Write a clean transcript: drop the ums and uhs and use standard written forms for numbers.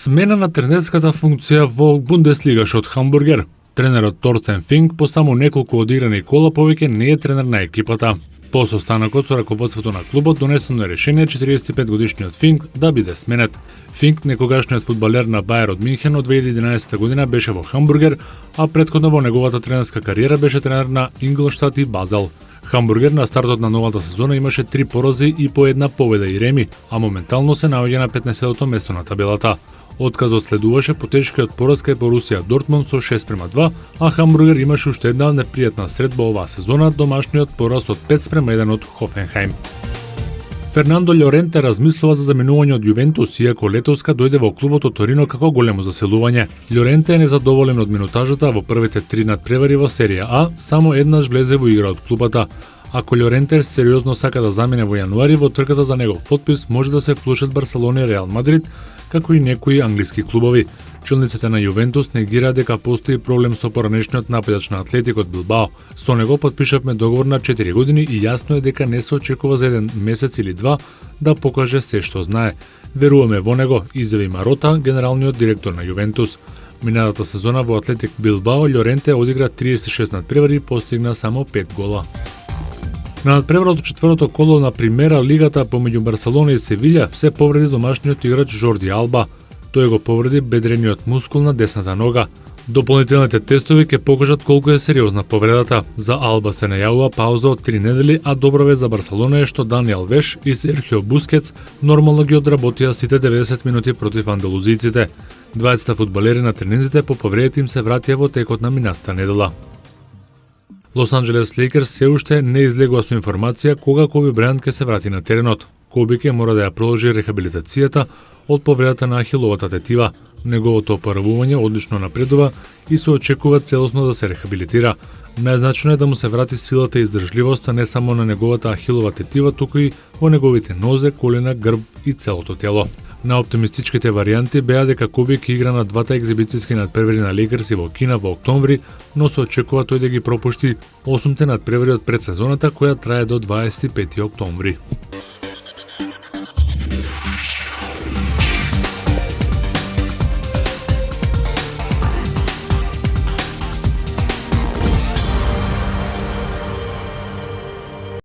Смена на тренерската функција во Бундеслигаш од Хамбургер. Тренерот Торстен Финк по само неколку одиграни кола повеќе не е тренер на екипата. По состанокот со раководството на клубот донесено е решение 45-годишниот Финк да биде сменет. Финк, некогашниот фудбалер на Бајер од Минхен од 2011 година, беше во Хамбургер, а претходно во неговата тренерска кариера беше тренер на Инглштад и Базел. Хамбургер на стартот на новата сезона имаше 3 порази и по една победа и реми, а моментално се наоѓа на 15-тото место на табелата. Отказот следуваше по тешкиот пораз кај Борусија Дортмунд со 6:2, а Хамбургер имаше уште една непријатна средба оваа сезона, домашниот пораз од 5:1 од Хофенхајм. Фернандо Љоренте размислува за заменување од Јувентус, иако Летовска дојде во клубот од Торино како големо заселување. Љоренте е незадоволен од минутажата во првите 3 надпревари во серија А, само еднаш влезе во игра од клубата. Ако Љоренте сериозно сака да замине во јануари, во трката за негов потпис може да се вклучат Барселона и Реал Мадрид, како и некои англиски клубови. Челниците на Јувентус негира дека постои проблем со поранешниот нападач на Атлетико од Билбао. Со него потпишавме договор на 4 години и јасно е дека не се очекува за еден месец или два да покаже се што знае. Веруваме во него, изјави Марота, генералниот директор на Јувентус. Минатата сезона во Атлетик Билбао Љоренте одигра 36 надпревари и постигна само 5 гола. На надпреварот од четвртото коло на Примера лигата помеѓу Барселона и Севиља се повреди домашниот играч Жорди Алба. Тој го повреди бедрениот мускул на десната нога. Дополнителните тестови ќе покажат колку е сериозна повредата. За Алба се најавува пауза од 3 недели, а добра вест за Барселона е што Дани Алвеш и Серхио Бускетс нормално ги одработија сите 90 минути против андалузиците. 20 фудбалери на тренинзите по повредите им се вратија во текот на минатата недела. Лос Анџелес Лейкерс се уште не излегува со информација кога Коби Брајант ќе се врати на теренот. Коби ќе мора да ја продолжи рехабилитацијата од повредата на ахиловата тетива. Неговото опоравување одлично напредува и се очекува целосно да се рехабилитира. Најзначно е да му се врати силата и издржливоста не само на неговата ахилова тетива, туку и во неговите нозе, колена, грб и целото тело. На оптимистичките варијанти беа дека Коби ќе игра на двата екзибицијски надпревари на Лейкерс и во Кина во октомври, но се очекува тој да ги пропушти 8-те надпревари од предсезоната која трае до 25 октомври.